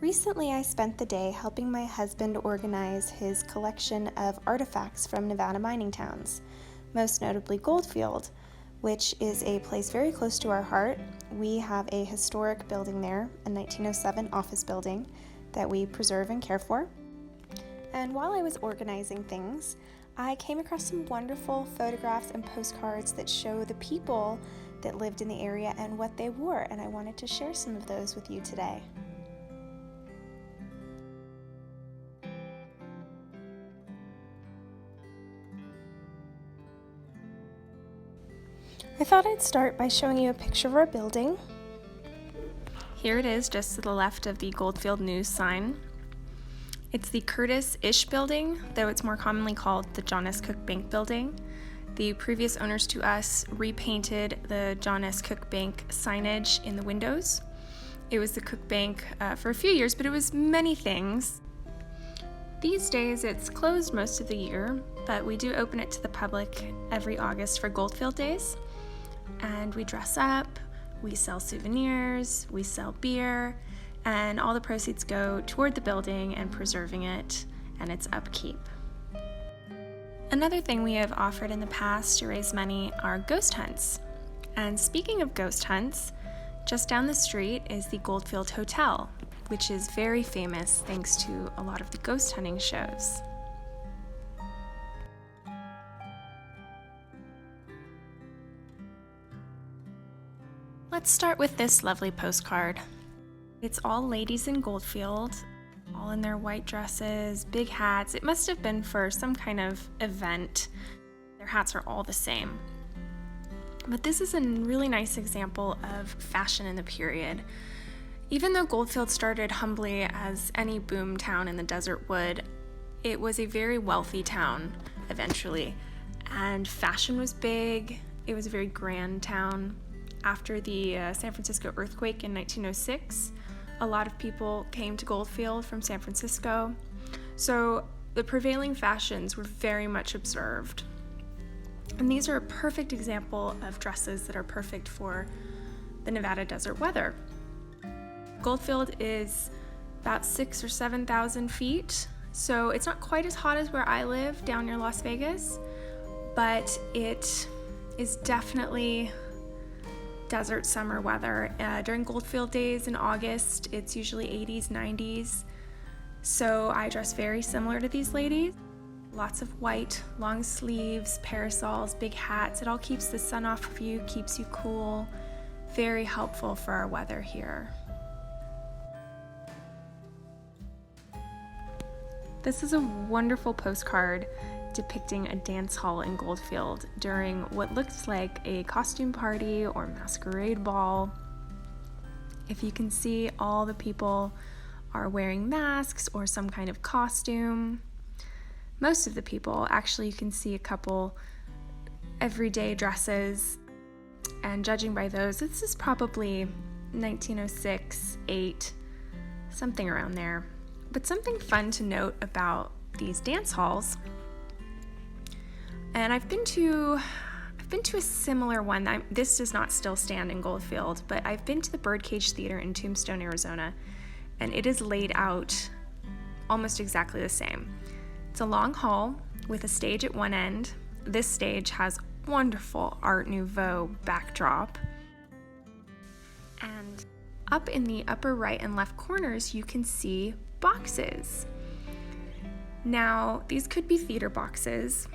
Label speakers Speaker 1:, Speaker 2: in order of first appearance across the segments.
Speaker 1: Recently, I spent the day helping my husband organize his collection of artifacts from Nevada mining towns, most notably Goldfield, which is a place very close to our heart. We have a historic building there, a 1907 office building that we preserve and care for. And while I was organizing things, I came across some wonderful photographs and postcards that show the people that lived in the area and what they wore, and I wanted to share some of those with you today. I thought I'd start by showing you a picture of our building. Here it is, just to the left of the Goldfield News sign. It's the Curtis-ish building, though it's more commonly called the John S. Cook Bank building. The previous owners to us repainted the John S. Cook Bank signage in the windows. It was the Cook Bank for a few years, but it was many things. These days it's closed most of the year, but we do open it to the public every August for Goldfield Days. And we dress up, we sell souvenirs, we sell beer, and all the proceeds go toward the building and preserving it and its upkeep. Another thing we have offered in the past to raise money are ghost hunts. And speaking of ghost hunts, just down the street is the Goldfield Hotel, which is very famous thanks to a lot of the ghost hunting shows. Let's start with this lovely postcard. It's all ladies in Goldfield, all in their white dresses, big hats. It must have been for some kind of event. Their hats are all the same. But this is a really nice example of fashion in the period. Even though Goldfield started humbly as any boom town in the desert would, it was a very wealthy town eventually. And fashion was big. It was a very grand town. After the San Francisco earthquake in 1906, a lot of people came to Goldfield from San Francisco. So the prevailing fashions were very much observed. And these are a perfect example of dresses that are perfect for the Nevada desert weather. Goldfield is about 6,000 or 7,000 feet, so it's not quite as hot as where I live down near Las Vegas, but it is definitely desert summer weather. During Goldfield days in August, it's usually 80s, 90s. So I dress very similar to these ladies. Lots of white, long sleeves, parasols, big hats. It all keeps the sun off of you, keeps you cool. Very helpful for our weather here. This is a wonderful postcard depicting a dance hall in Goldfield during what looks like a costume party or masquerade ball. If you can see, all the people are wearing masks or some kind of costume. Most of the people, actually, you can see a couple everyday dresses, and judging by those, this is probably 1906, 8, something around there. But something fun to note about these dance halls, and I've been to a similar one. This does not still stand in Goldfield, but I've been to the Birdcage Theater in Tombstone, Arizona, and it is laid out almost exactly the same. It's a long hall with a stage at one end. This stage has wonderful Art Nouveau backdrop. And up in the upper right and left corners, you can see boxes. Now, these could be theater boxes,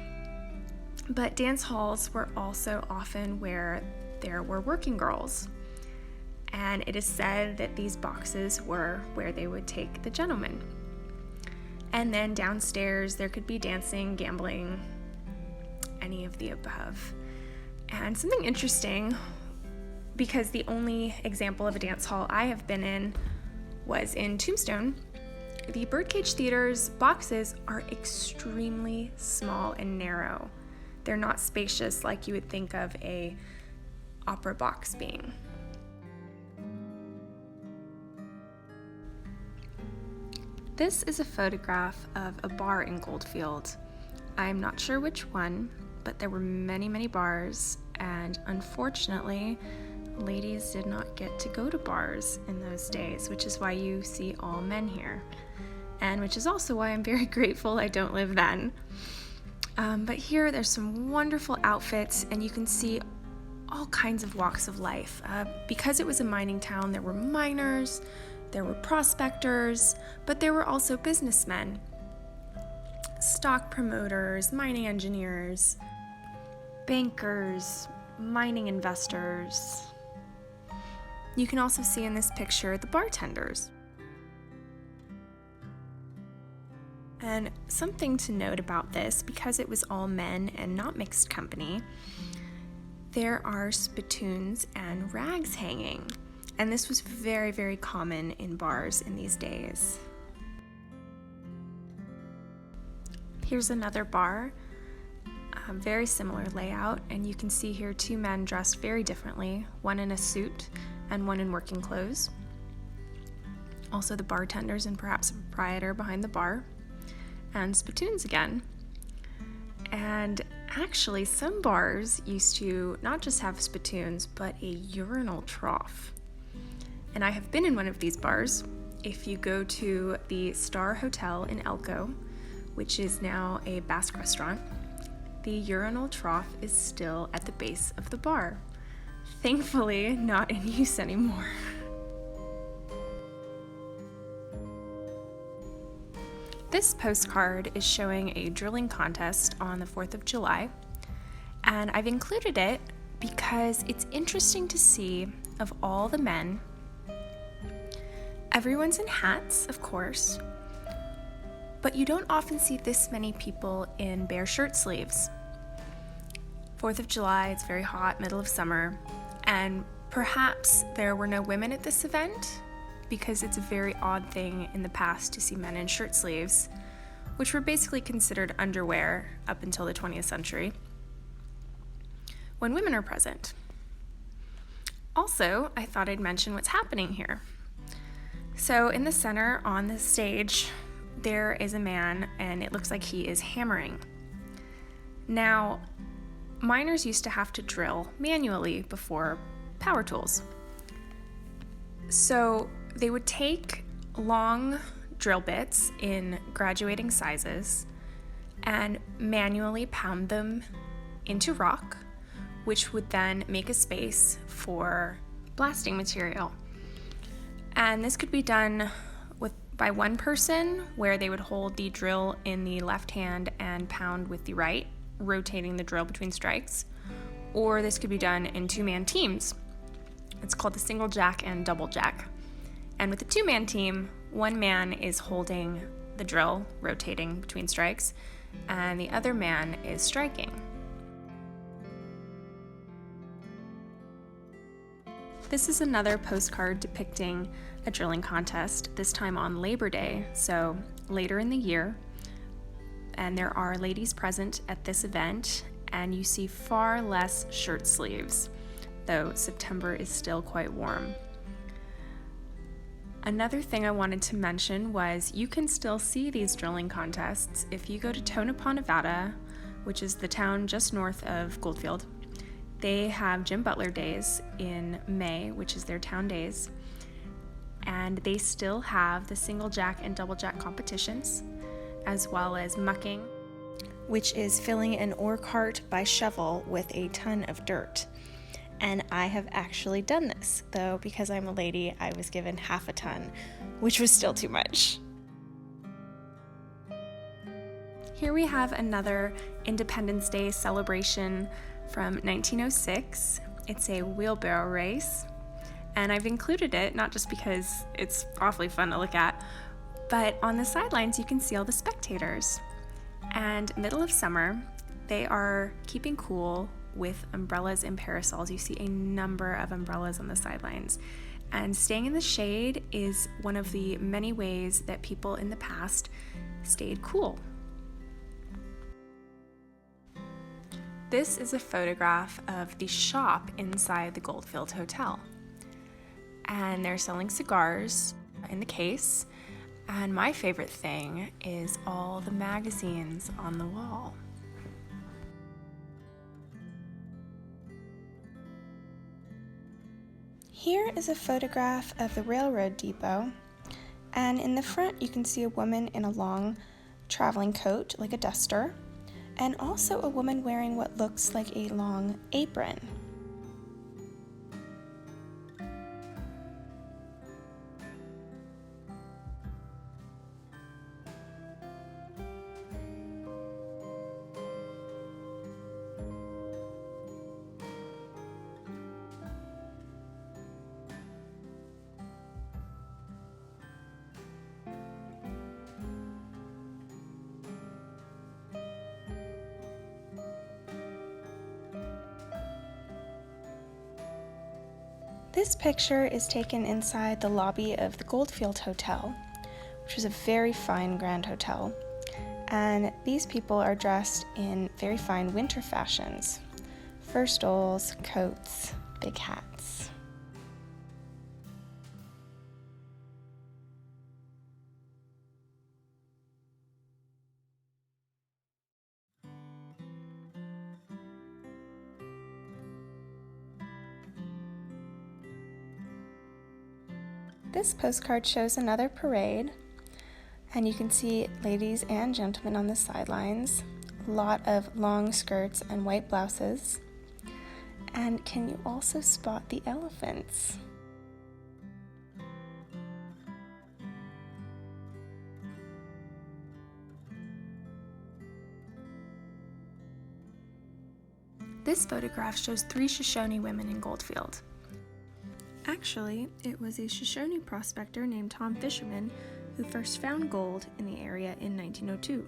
Speaker 1: but dance halls were also often where there were working girls. And it is said that these boxes were where they would take the gentlemen. And then downstairs, there could be dancing, gambling, any of the above. And something interesting, because the only example of a dance hall I have been in was in Tombstone, the Birdcage Theater's boxes are extremely small and narrow. They're not spacious like you would think of a opera box being. This is a photograph of a bar in Goldfield. I'm not sure which one, but there were many, many bars, and unfortunately, ladies did not get to go to bars in those days, which is why you see all men here, and which is also why I'm very grateful I don't live then. But here there's some wonderful outfits, and you can see all kinds of walks of life. Because it was a mining town, there were miners, there were prospectors, but there were also businessmen, stock promoters, mining engineers, bankers, mining investors. You can also see in this picture the bartenders. And something to note about this, because it was all men and not mixed company, there are spittoons and rags hanging. And this was very, very common in bars in these days. Here's another bar, very similar layout, and you can see here two men dressed very differently, one in a suit and one in working clothes. Also the bartenders and perhaps a proprietor behind the bar. And spittoons again. And actually, some bars used to not just have spittoons, but a urinal trough. And I have been in one of these bars. If you go to the Star Hotel in Elko, which is now a Basque restaurant, the urinal trough is still at the base of the bar. Thankfully, not in use anymore. This postcard is showing a drilling contest on the 4th of July, and I've included it because it's interesting to see of all the men. Everyone's in hats, of course, but you don't often see this many people in bare shirt sleeves. 4th of July, it's very hot, middle of summer, and perhaps there were no women at this event, because it's a very odd thing in the past to see men in shirt sleeves, which were basically considered underwear up until the 20th century, when women are present. Also, I thought I'd mention what's happening here. So in the center on the stage, there is a man, and it looks like he is hammering. Now, miners used to have to drill manually before power tools. So they would take long drill bits in graduating sizes and manually pound them into rock, which would then make a space for blasting material. And this could be done by one person, where they would hold the drill in the left hand and pound with the right, rotating the drill between strikes. Or this could be done in two-man teams. It's called the single jack and double jack. And with the two-man team, one man is holding the drill, rotating between strikes, and the other man is striking. This is another postcard depicting a drilling contest, this time on Labor Day, so later in the year. And there are ladies present at this event, and you see far less shirt sleeves, though September is still quite warm. Another thing I wanted to mention was you can still see these drilling contests if you go to Tonopah, Nevada, which is the town just north of Goldfield. They have Jim Butler Days in May, which is their town days, and they still have the single jack and double jack competitions, as well as mucking, which is filling an ore cart by shovel with a ton of dirt. And I have actually done this, though because I'm a lady, I was given half a ton, which was still too much. Here we have another Independence Day celebration from 1906. It's a wheelbarrow race, and I've included it not just because it's awfully fun to look at, but on the sidelines you can see all the spectators. And middle of summer, they are keeping cool with umbrellas and parasols. You see a number of umbrellas on the sidelines. And staying in the shade is one of the many ways that people in the past stayed cool. This is a photograph of the shop inside the Goldfield Hotel. And they're selling cigars in the case. And my favorite thing is all the magazines on the wall. Here is a photograph of the railroad depot, and in the front you can see a woman in a long traveling coat, like a duster, and also a woman wearing what looks like a long apron. This picture is taken inside the lobby of the Goldfield Hotel, which is a very fine grand hotel. And these people are dressed in very fine winter fashions: fur stoles, coats, big hats. This postcard shows another parade, and you can see ladies and gentlemen on the sidelines, a lot of long skirts and white blouses. And can you also spot the elephants? This photograph shows 3 Shoshone women in Goldfield. Actually, it was a Shoshone prospector named Tom Fisherman who first found gold in the area in 1902.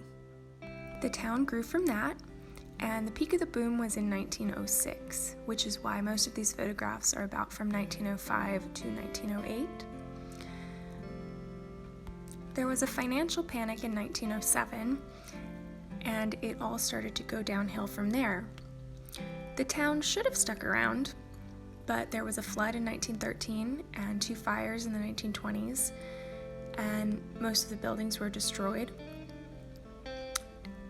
Speaker 1: The town grew from that, and the peak of the boom was in 1906, which is why most of these photographs are about from 1905 to 1908. There was a financial panic in 1907, and it all started to go downhill from there. The town should have stuck around, but there was a flood in 1913 and 2 fires in the 1920s, and most of the buildings were destroyed.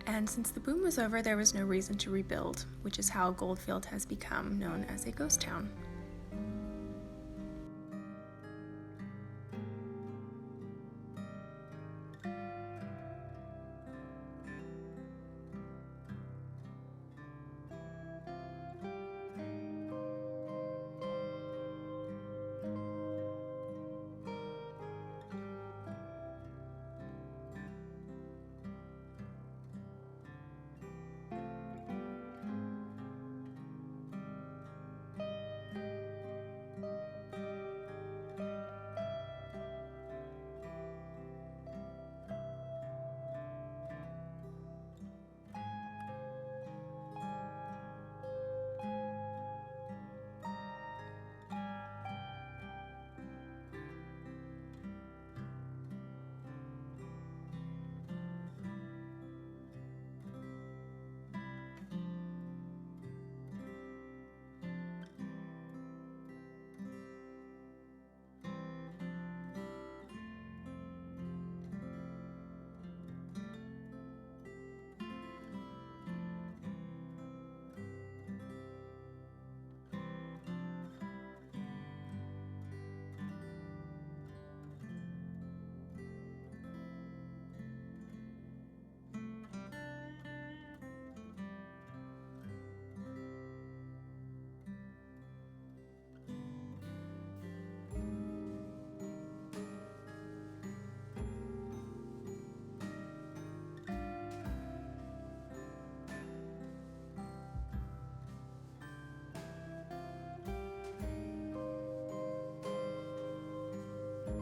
Speaker 1: And since the boom was over, there was no reason to rebuild, which is how Goldfield has become known as a ghost town.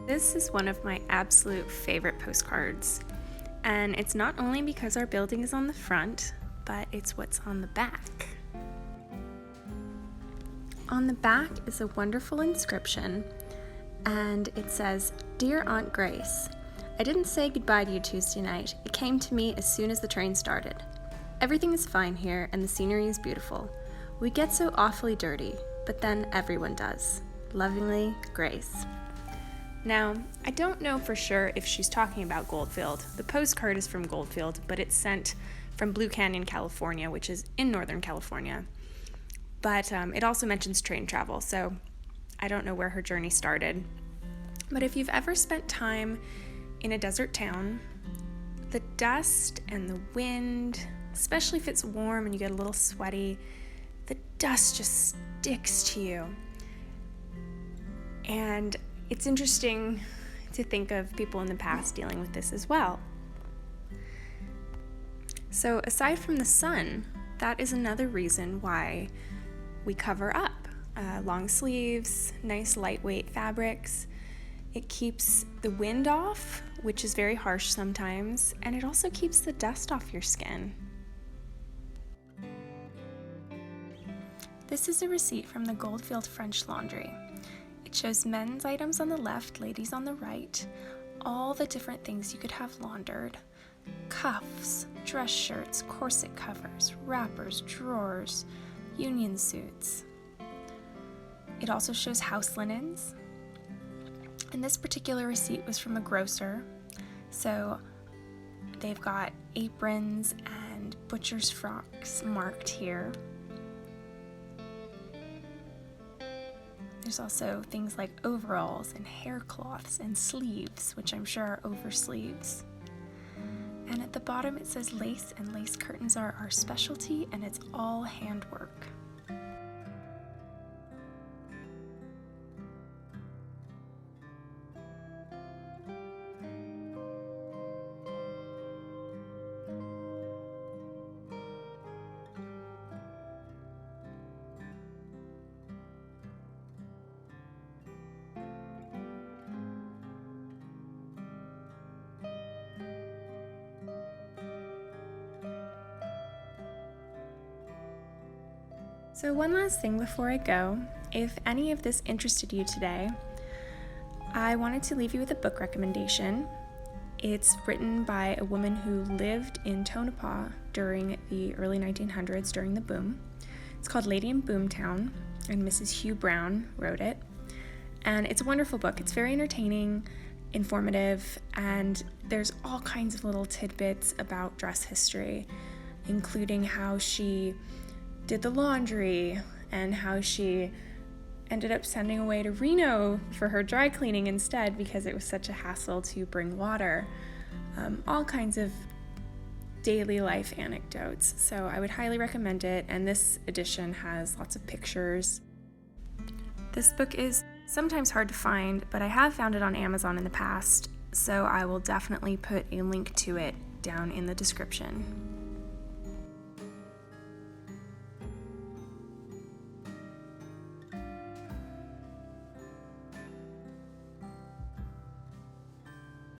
Speaker 1: This is one of my absolute favorite postcards, and it's not only because our building is on the front, but it's what's on the back. On the back is a wonderful inscription, and it says, "Dear Aunt Grace, I didn't say goodbye to you Tuesday night. It came to me as soon as the train started. Everything is fine here, and the scenery is beautiful. We get so awfully dirty, but then everyone does. Lovingly, Grace." Now, I don't know for sure if she's talking about Goldfield. The postcard is from Goldfield, but it's sent from Blue Canyon, California, which is in Northern California. But it also mentions train travel, so I don't know where her journey started. But if you've ever spent time in a desert town, the dust and the wind, especially if it's warm and you get a little sweaty, the dust just sticks to you. And it's interesting to think of people in the past dealing with this as well. So aside from the sun, that is another reason why we cover up. Long sleeves, nice lightweight fabrics. It keeps the wind off, which is very harsh sometimes, and it also keeps the dust off your skin. This is a receipt from the Goldfield French Laundry. It shows men's items on the left, ladies on the right, all the different things you could have laundered. Cuffs, dress shirts, corset covers, wrappers, drawers, union suits. It also shows house linens. And this particular receipt was from a grocer. So they've got aprons and butcher's frocks marked here. There's also things like overalls and hair cloths and sleeves, which I'm sure are oversleeves. And at the bottom it says lace, and lace curtains are our specialty, and it's all handwork. So one last thing before I go, if any of this interested you today, I wanted to leave you with a book recommendation. It's written by a woman who lived in Tonopah during the early 1900s, during the boom. It's called Lady in Boomtown, and Mrs. Hugh Brown wrote it. And it's a wonderful book. It's very entertaining, informative, and there's all kinds of little tidbits about dress history, including how she did the laundry and how she ended up sending away to Reno for her dry cleaning instead because it was such a hassle to bring water. All kinds of daily life anecdotes. So I would highly recommend it, and this edition has lots of pictures. This book is sometimes hard to find, but I have found it on Amazon in the past, so I will definitely put a link to it down in the description.